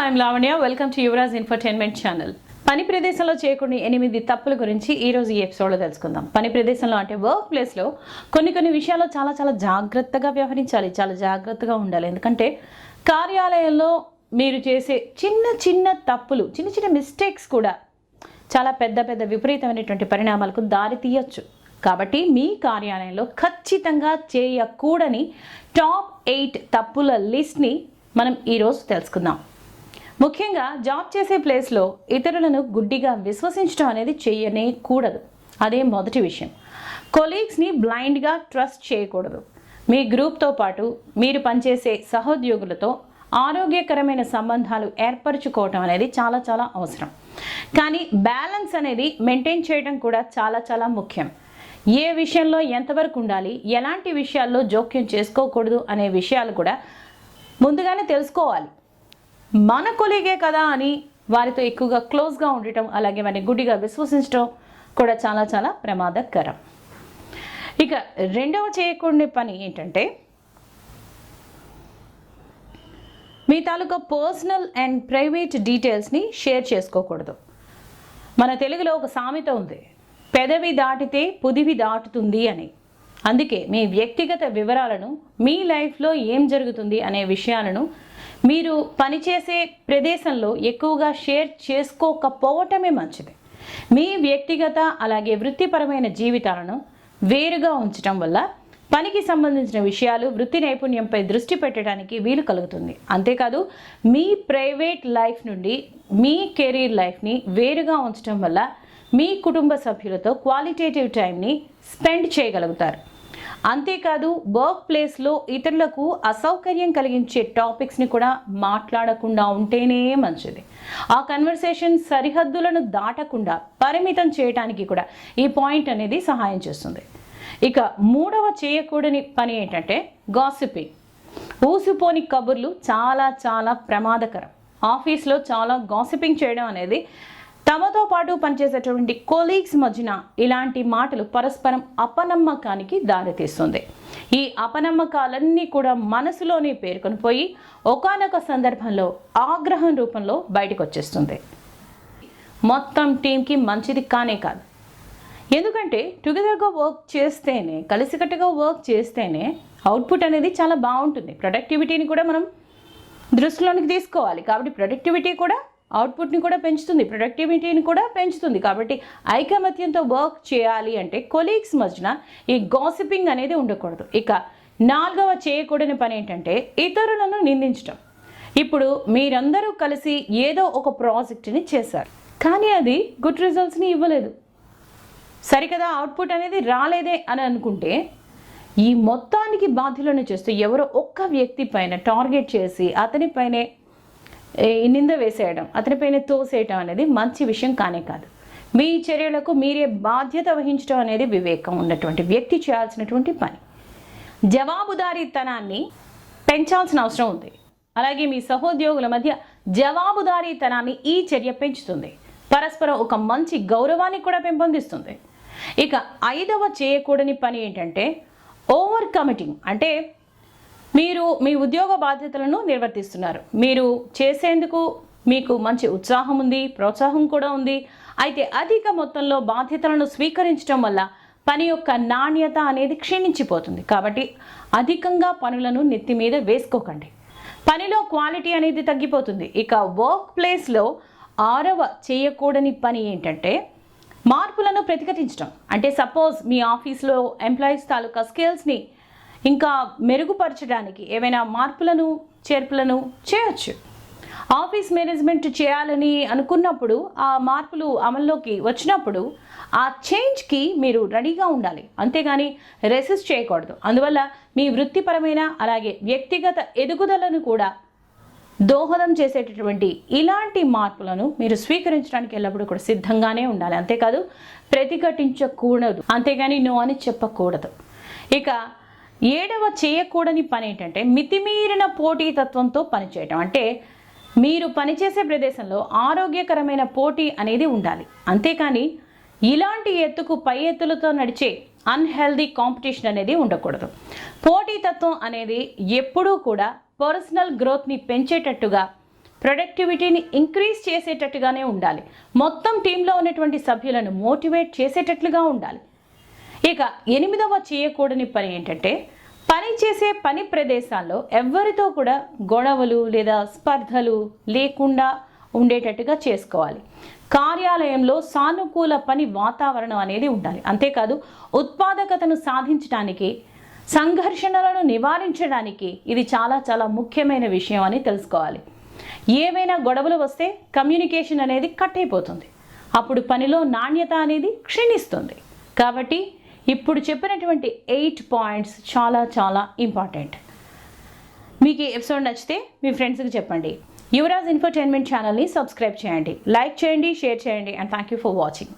I'm Lavanya. Welcome to Yuvraj infotainment channel. పని ప్రదేశంలో చేయకుండా 8 తప్పుల గురించి ఈరోజు ఈ ఎపిసోడ్లో తెలుసుకుందాం. పని ప్రదేశంలో అంటే వర్క్ ప్లేస్లో కొన్ని విషయాల్లో చాలా జాగ్రత్తగా వ్యవహరించాలి, చాలా జాగ్రత్తగా ఉండాలి. ఎందుకంటే కార్యాలయంలో మీరు చేసే చిన్న తప్పులు, చిన్న మిస్టేక్స్ కూడా చాలా పెద్ద విపరీతమైనటువంటి పరిణామాలకు దారి తీయచ్చు. కాబట్టి మీ కార్యాలయంలో ఖచ్చితంగా చేయకూడని టాప్ 8 తప్పుల లిస్ట్ని మనం ఈరోజు తెలుసుకుందాం. ముఖ్యంగా జాబ్ చేసే ప్లేస్లో ఇతరులను గుడ్డిగా విశ్వసించడం అనేది చేయనే కూడదు. అదే మొదటి విషయం. కొలీగ్స్ని బ్లైండ్గా ట్రస్ట్ చేయకూడదు. మీ గ్రూప్తో పాటు మీరు పనిచేసే సహోద్యోగులతో ఆరోగ్యకరమైన సంబంధాలు ఏర్పరచుకోవటం అనేది చాలా అవసరం. కానీ బ్యాలెన్స్ అనేది మెయింటైన్ చేయడం కూడా చాలా ముఖ్యం. ఏ విషయంలో ఎంతవరకు ఉండాలి, ఎలాంటి విషయాల్లో జోక్యం చేసుకోకూడదు అనే విషయాలు కూడా ముందుగానే తెలుసుకోవాలి. మన కొలీగే కదా అని వారితో ఎక్కువగా క్లోజ్గా ఉండటం, అలాగే వారిని గుడ్డిగా విశ్వసించడం కూడా చాలా ప్రమాదకరం. ఇక రెండవ చేయకూడని పని ఏంటంటే మీ తాలూకా పర్సనల్ అండ్ ప్రైవేట్ డీటెయిల్స్ని షేర్ చేసుకోకూడదు. మన తెలుగులో ఒక సామెత ఉంది, పెదవి దాటితే పుదివి దాటుతుంది అని. అందుకే మీ వ్యక్తిగత వివరాలను, మీ లైఫ్లో ఏం జరుగుతుంది అనే విషయాలను మీరు పనిచేసే ప్రదేశంలో ఎక్కువగా షేర్ చేసుకోకపోవటమే మంచిది. మీ వ్యక్తిగత అలాగే వృత్తిపరమైన జీవితాలను వేరుగా ఉంచడం వల్ల పనికి సంబంధించిన విషయాలు, వృత్తి నైపుణ్యంపై దృష్టి పెట్టడానికి వీలు కలుగుతుంది. అంతేకాదు మీ ప్రైవేట్ లైఫ్ నుండి మీ కెరీర్ లైఫ్ని వేరుగా ఉంచడం వల్ల మీ కుటుంబ సభ్యులతో క్వాలిటేటివ్ టైంని స్పెండ్ చేయగలుగుతారు. అంతేకాదు వర్క్ ప్లేస్లో ఇతరులకు అసౌకర్యం కలిగించే టాపిక్స్ని కూడా మాట్లాడకుండా ఉంటేనే మంచిది. ఆ కన్వర్సేషన్ సరిహద్దులను దాటకుండా పరిమితం చేయడానికి కూడా ఈ పాయింట్ అనేది సహాయం చేస్తుంది. ఇక మూడవ చేయకూడని పని ఏంటంటే గాసిపింగ్. ఊసిపోని కబుర్లు చాలా ప్రమాదకరం. ఆఫీస్లో చాలా గాసిపింగ్ చేయడం అనేది తమతో పాటు పనిచేసేటువంటి కొలీగ్స్ మధ్యన ఇలాంటి మాటలు పరస్పరం అపనమ్మకానికి దారితీస్తుంది. ఈ అపనమ్మకాలన్నీ కూడా మనసులోనే పేరుకొని పోయి ఒకానొక సందర్భంలో ఆగ్రహం రూపంలో బయటకు వచ్చేస్తుంది. మొత్తం టీంకి మంచిది కానే కాదు. ఎందుకంటే టుగెదర్గా వర్క్ చేస్తేనే, కలిసికట్టుగా వర్క్ చేస్తేనే అవుట్పుట్ అనేది చాలా బాగుంటుంది. ప్రొడక్టివిటీని కూడా మనం దృష్టిలోనికి తీసుకోవాలి. కాబట్టి ప్రొడక్టివిటీ కూడా అవుట్పుట్ని కూడా పెంచుతుంది, ప్రొడక్టివిటీని కూడా పెంచుతుంది. కాబట్టి ఐకమత్యంతో వర్క్ చేయాలి అంటే కొలీగ్స్ మధ్యన ఈ గాసిపింగ్ అనేది ఉండకూడదు. ఇక నాలుగవ చేయకూడని పని ఏంటంటే ఇతరులను నిందించడం. ఇప్పుడు మీరందరూ కలిసి ఏదో ఒక ప్రాజెక్ట్ని చేశారు, కానీ అది గుడ్ రిజల్ట్స్ని ఇవ్వలేదు, సరికదా అవుట్పుట్ అనేది రాలేదే అని అనుకుంటే ఈ మొత్తానికి బాధ్యులను చేస్తూ ఎవరో ఒక్క వ్యక్తి పైన టార్గెట్ చేసి అతనిపైనే నింద వేసేయడం, అతనిపైన తోసేయటం అనేది మంచి విషయం కానే కాదు. మీ చర్యలకు మీరే బాధ్యత వహించడం అనేది వివేకం ఉన్నటువంటి వ్యక్తి చేయాల్సినటువంటి పని. జవాబుదారీతనాన్ని పెంచాల్సిన అవసరం ఉంది. అలాగే మీ సహోద్యోగుల మధ్య జవాబుదారీతనాన్ని ఈ చర్య పెంచుతుంది. పరస్పరం ఒక మంచి గౌరవాన్ని కూడా పెంపొందిస్తుంది. ఇక ఐదవ చేయకూడని పని ఏంటంటే ఓవర్ కమిటింగ్. అంటే మీరు మీ ఉద్యోగ బాధ్యతలను నిర్వర్తిస్తున్నారు, మీరు చేసేందుకు మీకు మంచి ఉత్సాహం ఉంది, ప్రోత్సాహం కూడా ఉంది. అయితే అధిక మొత్తంలో బాధ్యతలను స్వీకరించడం వల్ల పని యొక్క నాణ్యత అనేది క్షీణించిపోతుంది. కాబట్టి అధికంగా పనులను నెత్తి మీద వేసుకోకండి. పనిలో క్వాలిటీ అనేది తగ్గిపోతుంది. ఇక వర్క్ ప్లేస్లో ఆరవ చేయకూడని పని ఏంటంటే మార్పులను ప్రతిఘటించడం. అంటే సపోజ్ మీ ఆఫీస్లో ఎంప్లాయీస్ తాలూకా స్కిల్స్ని ఇంకా మెరుగుపరచడానికి ఏవైనా మార్పులను, చేర్పులను చేయొచ్చు. ఆఫీస్ మేనేజ్మెంట్ చేయాలని అనుకున్నప్పుడు ఆ మార్పులు అమల్లోకి వచ్చినప్పుడు ఆ చేంజ్కి మీరు రెడీగా ఉండాలి, అంతేగాని రెసిస్ట్ చేయకూడదు. అందువల్ల మీ వృత్తిపరమైన అలాగే వ్యక్తిగత ఎదుగుదలను కూడా దోహదం చేసేటటువంటి ఇలాంటి మార్పులను మీరు స్వీకరించడానికి ఎల్లప్పుడూ కూడా సిద్ధంగానే ఉండాలి. అంతేకాదు ప్రతిఘటించకూడదు, అంతేగాని నో అని చెప్పకూడదు. ఇక ఏడవ చేయకూడని పని ఏంటంటే మితిమీరిన పోటీతత్వంతో పనిచేయటం. అంటే మీరు పనిచేసే ప్రదేశంలో ఆరోగ్యకరమైన పోటీ అనేది ఉండాలి, అంతేకాని ఇలాంటి ఎత్తుకు పై ఎత్తులతో నడిచే అన్హెల్దీ కాంపిటీషన్ అనేది ఉండకూడదు. పోటీతత్వం అనేది ఎప్పుడూ కూడా పర్సనల్ గ్రోత్ని పెంచేటట్టుగా ప్రొడక్టివిటీని ఇంక్రీజ్ చేసేటట్టుగానే ఉండాలి. మొత్తం టీంలో ఉన్నటువంటి సభ్యులను మోటివేట్ చేసేటట్లుగా ఉండాలి. ఇక 8వ చేయకూడని పని ఏంటంటే, పని చేసే పని ప్రదేశాల్లో ఎవరితో కూడా గొడవలు లేదా స్పర్ధలు లేకుండా ఉండేటట్టుగా చేసుకోవాలి. కార్యాలయంలో సానుకూల పని వాతావరణం అనేది ఉండాలి. అంతేకాదు ఉత్పాదకతను సాధించడానికి, సంఘర్షణలను నివారించడానికి ఇది చాలా చాలా ముఖ్యమైన విషయం అని తెలుసుకోవాలి. ఏవైనా గొడవలు వస్తే కమ్యూనికేషన్ అనేది కట్ అయిపోతుంది. అప్పుడు పనిలో నాణ్యత అనేది క్షీణిస్తుంది. కాబట్టి ఇప్పుడు చెప్పినటువంటి 8 పాయింట్స్ చాలా చాలా ఇంపార్టెంట్. మీకు ఈ ఎపిసోడ్ నచ్చితే మీ ఫ్రెండ్స్కి చెప్పండి. యువరాజ్ ఇన్ఫోటైన్మెంట్ ఛానల్ని సబ్స్క్రైబ్ చేయండి, లైక్ చేయండి, షేర్ చేయండి. And thank you for watching.